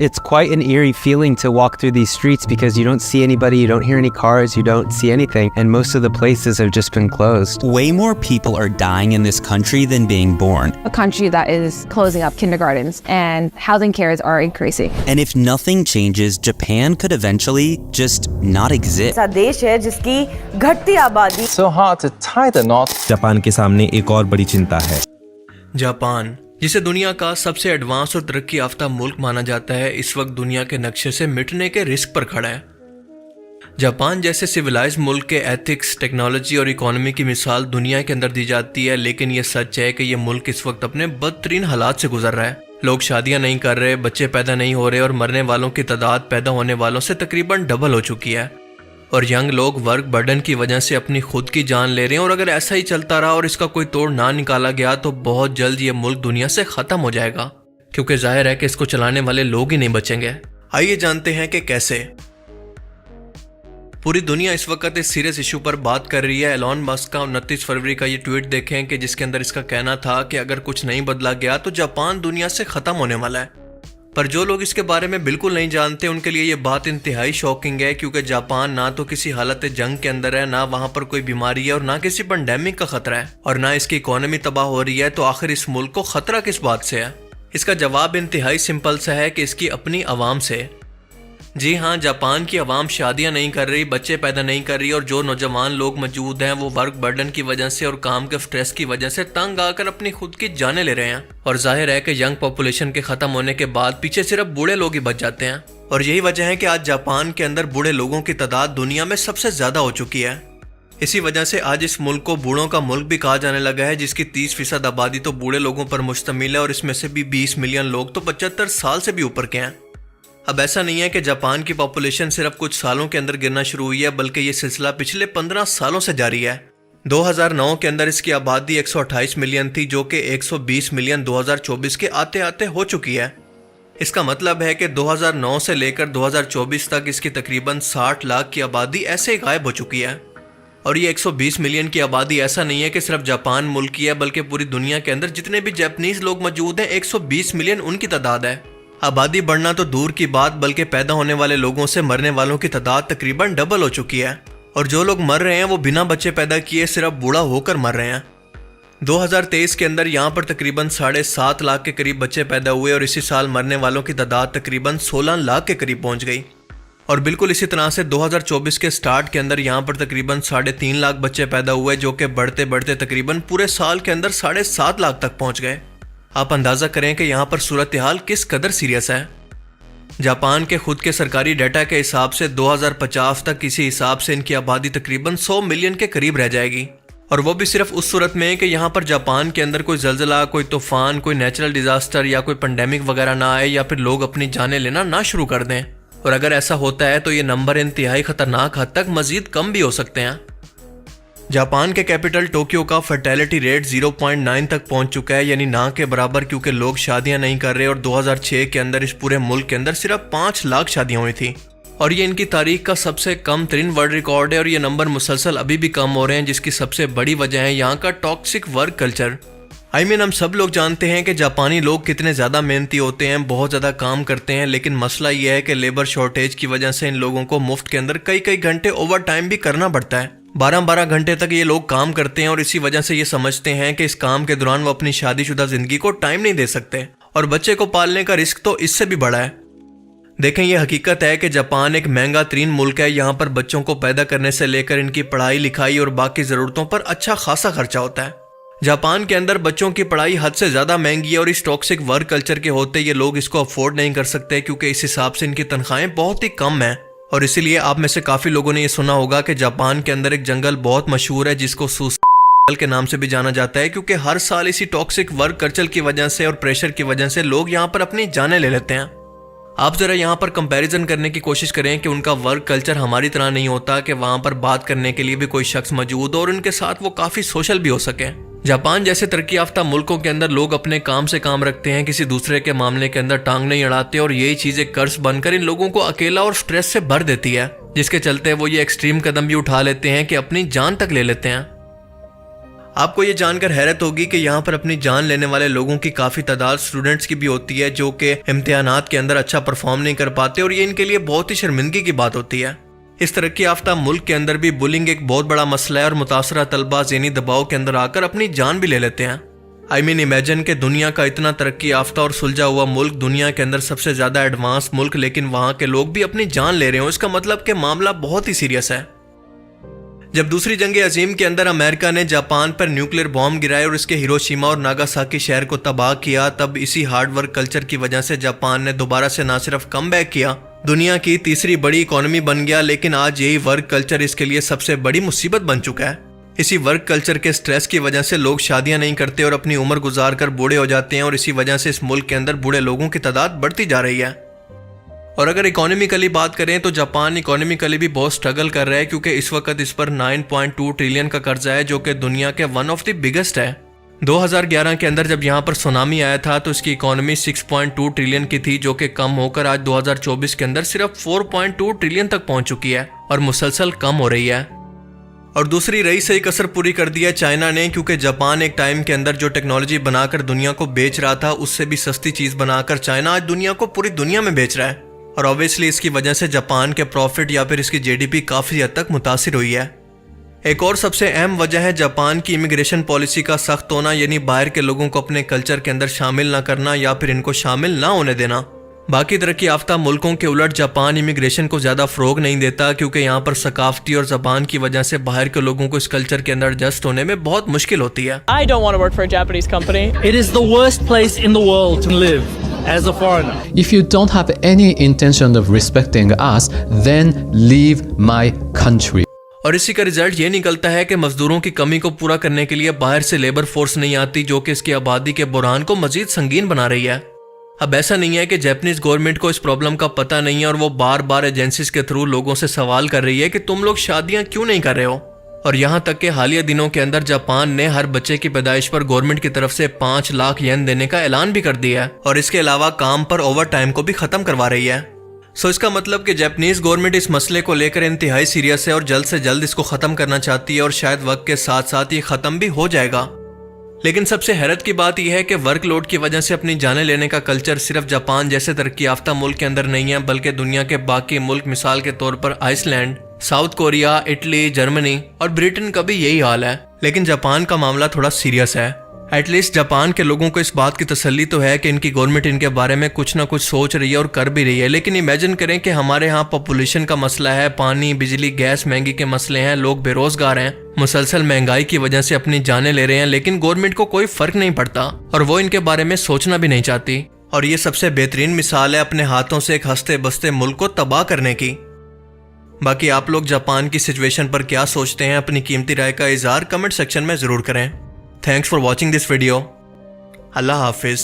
It's quite an eerie feeling to walk through these streets because you don't see anybody, you don't hear any cars, you don't see anything, and most of the places have just been closed. Way more people are dying in this country than being born. A country that is closing up kindergartens and housing cares are increasing. And if nothing changes, Japan could eventually just not exist. ऐसा देश है जिसकी घटती आबादी So hard to tie the knot. Japan के सामने एक और बड़ी चिंता है। जापान, जिसे दुनिया का सबसे एडवांस और तरक्की याफ्ता मुल्क माना जाता है, इस वक्त दुनिया के नक्शे से मिटने के रिस्क पर खड़ा है। जापान जैसे सिविलाइज्ड मुल्क के एथिक्स, टेक्नोलॉजी और इकोनॉमी की मिसाल दुनिया के अंदर दी जाती है, लेकिन ये सच है कि ये मुल्क इस वक्त अपने बदतरीन हालात से गुजर रहा है। लोग शादियां नहीं कर रहे, बच्चे पैदा नहीं हो रहे और मरने वालों की तादाद पैदा होने वालों से तकरीबन डबल हो चुकी है। और यंग लोग वर्क बर्डन की वजह से अपनी खुद की जान ले रहे हैं, और अगर ऐसा ही चलता रहा और इसका कोई तोड़ ना निकाला गया तो बहुत जल्द ये मुल्क दुनिया से ख़त्म हो जाएगा, क्योंकि जाहिर है कि इसको चलाने वाले लोग ही नहीं बचेंगे। आइए जानते हैं कि कैसे। पूरी दुनिया इस वक्त इस सीरियस इशू पर बात कर रही है। एलॉन मस्क का 29 फरवरी का ये ट्वीट देखें कि जिसके अंदर इसका कहना था कि अगर कुछ नहीं बदला गया तो जापान दुनिया से ख़त्म होने वाला है। पर जो लोग इसके बारे में बिल्कुल नहीं जानते उनके लिए ये बात इंतहाई शॉकिंग है, क्योंकि जापान ना तो किसी हालत जंग के अंदर है, ना वहाँ पर कोई बीमारी है और ना किसी पेंडेमिक का खतरा है, और ना इसकी इकोनॉमी तबाह हो रही है। तो आखिर इस मुल्क को खतरा किस बात से है? इसका जवाब इंतहाई सिंपल सा है कि इसकी अपनी आवाम से। जी हाँ, जापान की आवाम शादियां नहीं कर रही, बच्चे पैदा नहीं कर रही, और जो नौजवान लोग मौजूद हैं वो वर्क बर्डन की वजह से और काम के स्ट्रेस की वजह से तंग आकर अपनी खुद की जानें ले रहे हैं। और जाहिर है कि यंग पॉपुलेशन के खत्म होने के बाद पीछे सिर्फ बूढ़े लोग ही बच जाते हैं, और यही वजह है कि आज जापान के अंदर बूढ़े लोगों की तादाद दुनिया में सबसे ज्यादा हो चुकी है। इसी वजह से आज इस मुल्क को बूढ़ों का मुल्क भी कहा जाने लगा है, जिसकी 30% आबादी तो बूढ़े लोगों पर मुश्तमिल है, और इसमें से भी 20 मिलियन लोग तो 75 साल से भी ऊपर के हैं। अब ऐसा नहीं है कि जापान की पॉपुलेशन सिर्फ कुछ सालों के अंदर गिरना शुरू हुई है, बल्कि ये सिलसिला पिछले 15 सालों से जारी है। 2009 के अंदर इसकी आबादी 128 मिलियन थी, जो कि 120 मिलियन 2024 के आते आते हो चुकी है। इसका मतलब है कि 2009 से लेकर 2024 तक इसकी तकरीबन 60 लाख की आबादी ऐसे ही गायब हो चुकी है। और ये 120 मिलियन की आबादी ऐसा नहीं है कि सिर्फ जापान मुल्क की है, बल्कि पूरी दुनिया के अंदर जितने भी जापानीज लोग मौजूद हैं 120 मिलियन उनकी तादाद है। आबादी बढ़ना तो दूर की बात, बल्कि पैदा होने वाले लोगों से मरने वालों की तादाद तकरीबन डबल हो चुकी है। और जो लोग मर रहे हैं वो बिना बच्चे पैदा किए सिर्फ बूढ़ा होकर मर रहे हैं। 2023 के अंदर यहाँ पर तकरीबन 7.5 लाख के करीब बच्चे पैदा हुए, और इसी साल मरने वालों की तादाद तकरीबन 16 लाख के करीब पहुँच गई। और बिल्कुल इसी तरह से 2024 के स्टार्ट के अंदर यहाँ पर तकरीबन 3.5 लाख बच्चे पैदा हुए, जो कि बढ़ते बढ़ते तकरीबन पूरे साल के अंदर 7.5 लाख तक पहुँच गए। आप अंदाज़ा करें कि यहाँ पर सूरत हाल किस कदर सीरियस है। जापान के खुद के सरकारी डाटा के हिसाब से 2050 तक किसी हिसाब से इनकी आबादी तकरीबन 100 मिलियन के करीब रह जाएगी, और वो भी सिर्फ उस सूरत में कि यहाँ पर जापान के अंदर कोई जल्जला, कोई तूफान, कोई नेचुरल डिजास्टर या कोई पेंडेमिक वगैरह ना आए, या फिर लोग अपनी जानें लेना ना शुरू कर दें। और अगर ऐसा होता है तो ये नंबर इंतहाई खतरनाक हद तक मजीद कम भी हो सकते हैं। जापान के कैपिटल टोक्यो का फर्टेलिटी रेट 0.9 तक पहुंच चुका है, यानी ना के बराबर, क्योंकि लोग शादियां नहीं कर रहे। और 2006 के अंदर इस पूरे मुल्क के अंदर सिर्फ 5 लाख शादियां हुई थी, और ये इनकी तारीख का सबसे कम तरीन वर्ल्ड रिकॉर्ड है। और ये नंबर मुसलसल अभी भी कम हो रहे हैं, जिसकी सबसे बड़ी वजह है यहाँ का टॉक्सिक वर्क कल्चर। हम सब लोग जानते हैं कि जापानी लोग कितने ज़्यादा मेहनती होते हैं, बहुत ज़्यादा काम करते हैं, लेकिन मसला ये है कि लेबर शॉर्टेज की वजह से इन लोगों को मुफ्त के अंदर कई कई घंटे ओवर टाइम भी करना पड़ता है। 12-12 घंटे तक ये लोग काम करते हैं, और इसी वजह से ये समझते हैं कि इस काम के दौरान वो अपनी शादीशुदा जिंदगी को टाइम नहीं दे सकते, और बच्चे को पालने का रिस्क तो इससे भी बड़ा है। देखें, ये हकीकत है कि जापान एक महंगा तरीन मुल्क है। यहाँ पर बच्चों को पैदा करने से लेकर इनकी पढ़ाई लिखाई और बाकी ज़रूरतों पर अच्छा खासा खर्चा होता है। जापान के अंदर बच्चों की पढ़ाई हद से ज़्यादा महंगी है, और इस टॉक्सिक वर्क कल्चर के होते ये लोग इसको अफोर्ड नहीं कर सकते, क्योंकि इस हिसाब से इनकी तनख्वाहें बहुत ही कम हैं। और इसीलिए आप में से काफ़ी लोगों ने ये सुना होगा कि जापान के अंदर एक जंगल बहुत मशहूर है, जिसको सूसाइड के नाम से भी जाना जाता है, क्योंकि हर साल इसी टॉक्सिक वर्क कल्चर की वजह से और प्रेशर की वजह से लोग यहाँ पर अपनी जानें ले लेते हैं। आप ज़रा यहाँ पर कंपैरिजन करने की कोशिश करें कि उनका वर्क कल्चर हमारी तरह नहीं होता, कि वहाँ पर बात करने के लिए भी कोई शख्स मौजूद हो और उनके साथ वो काफ़ी सोशल भी हो सके। जापान जैसे तरक्की याफ्ता मुल्कों के अंदर लोग अपने काम से काम रखते हैं, किसी दूसरे के मामले के अंदर टांग नहीं अड़ाते, और यही चीज़ें कर्ज बनकर इन लोगों को अकेला और स्ट्रेस से भर देती है, जिसके चलते वो ये एक्सट्रीम कदम भी उठा लेते हैं कि अपनी जान तक ले लेते हैं। आपको ये जानकर हैरत होगी कि यहाँ पर अपनी जान लेने वाले लोगों की काफ़ी तादाद स्टूडेंट्स की भी होती है जो कि इम्तिहानात के अंदर अच्छा परफॉर्म नहीं कर पाते और ये इनके लिए बहुत ही शर्मिंदगी की बात होती है। इस तरक्की याफ्ता मुल्क के अंदर भी बुलिंग एक बहुत बड़ा मसला है और मुतासरा तलबा ज़हनी दबाव के अंदर आकर अपनी जान भी ले लेते हैं। इमेजिन के दुनिया का इतना तरक्की याफ्ता और सुलझा हुआ मुल्क, दुनिया के अंदर सबसे ज़्यादा एडवांस मुल्क, लेकिन वहाँ के लोग भी अपनी जान ले रहे हो। इसका मतलब कि मामला बहुत ही सीरियस है। जब दूसरी जंग अजीम के अंदर अमेरिका ने जापान पर न्यूक्लियर बॉम्ब गिराए और इसके हिरोशिमा और नागासाकी शहर को तबाह किया, तब इसी हार्ड वर्क कल्चर की वजह से जापान ने दोबारा से ना सिर्फ कम बैक किया, दुनिया की तीसरी बड़ी इकोनॉमी बन गया, लेकिन आज यही वर्क कल्चर इसके लिए सबसे बड़ी मुसीबत बन चुका है। इसी वर्क कल्चर के स्ट्रेस की वजह से लोग शादियां नहीं करते और अपनी उम्र गुजार कर बूढ़े हो जाते हैं और इसी वजह से इस मुल्क के अंदर बूढ़े लोगों की तादाद बढ़ती जा रही है। और अगर इकोनॉमिकली बात करें तो जापान इकोनॉमिकली भी बहुत स्ट्रगल कर रहा है, क्योंकि इस वक्त इस पर 9.2 ट्रिलियन का कर्जा है जो कि दुनिया के वन ऑफ द बिगेस्ट है। 2011 के अंदर जब यहाँ पर सुनामी आया था तो इसकी इकोनॉमी 6.2 ट्रिलियन की थी, जो कि कम होकर आज 2024 के अंदर सिर्फ 4.2 ट्रिलियन तक पहुंच चुकी है और मुसलसल कम हो रही है। और दूसरी रही सही कसर पूरी कर दी है चाइना ने, क्योंकि जापान एक टाइम के अंदर जो टेक्नोलॉजी बनाकर दुनिया को बेच रहा था उससे भी सस्ती चीज बनाकर चाइना आज दुनिया को पूरी दुनिया में बेच रहा है। और ऑब्वियसली इसकी वजह से जापान के प्रॉफिट या फिर इसकी जीडीपी काफी हद तक मुतासिर हुई है। एक और सबसे अहम वजह है जापान की इमिग्रेशन पॉलिसी का सख्त होना, यानी बाहर के लोगों को अपने कल्चर के अंदर शामिल ना करना या फिर इनको शामिल ना होने देना। बाकी तरक्की याफ्ता मुल्कों के उलट जापान इमिग्रेशन को ज्यादा फरोग नहीं देता, क्योंकि यहाँ पर सकाफती और जबान की वजह से बाहर के लोगों को इस कल्चर के अंदर एडजस्ट होने में बहुत मुश्किल होती है। I don't want to work for a Japanese company. It is the worst place in the world to live as a foreigner. If you don't have any intention of respecting us, then leave my country. और इसी का result ये निकलता है कि मजदूरों की कमी को पूरा करने के लिए बाहर से लेबर फोर्स नहीं आती, जो कि इसकी आबादी के बुरहान को मजीद संगीन बना रही है। अब ऐसा नहीं है कि जापानीज गवर्नमेंट को इस प्रॉब्लम का पता नहीं है और वो बार बार एजेंसीज के थ्रू लोगों से सवाल कर रही है कि तुम लोग शादियां क्यों नहीं कर रहे हो। और यहाँ तक कि हालिया दिनों के अंदर जापान ने हर बच्चे की पैदाइश पर गवर्नमेंट की तरफ से 5 लाख येन देने का ऐलान भी कर दिया है और इसके अलावा काम पर ओवर टाइम को भी खत्म करवा रही है। सो इसका मतलब कि जापानीज गवर्नमेंट इस मसले को लेकर इंतहाई सीरियस है और जल्द से जल्द इसको खत्म करना चाहती है और शायद वक्त के साथ साथ ये खत्म भी हो जाएगा। लेकिन सबसे हैरत की बात यह है कि वर्कलोड की वजह से अपनी जानें लेने का कल्चर सिर्फ जापान जैसे तरक्की याफ्ता मुल्क के अंदर नहीं है, बल्कि दुनिया के बाकी मुल्क, मिसाल के तौर पर Iceland, South Korea, Italy, Germany और ब्रिटेन का भी यही हाल है। लेकिन जापान का मामला थोड़ा सीरियस है। एटलीस्ट जापान के लोगों को इस बात की तसल्ली तो है कि इनकी गवर्नमेंट इनके बारे में कुछ ना कुछ सोच रही है और कर भी रही है। लेकिन इमेजिन करें कि हमारे यहाँ पॉपुलेशन का मसला है, पानी, बिजली, गैस महंगी के मसले हैं, लोग बेरोजगार हैं, मुसलसल महंगाई की वजह से अपनी जानें ले रहे हैं, लेकिन गवर्नमेंट को कोई फर्क नहीं पड़ता और वो इनके बारे में सोचना भी नहीं चाहती। और ये सबसे बेहतरीन मिसाल है अपने हाथों से एक हंसते बसते मुल्क को तबाह करने की। बाकी आप लोग जापान की सिचुएशन पर क्या सोचते हैं, अपनी कीमती राय का इजहार कमेंट सेक्शन में जरूर करें। Thanks for watching this video. Allah Hafiz.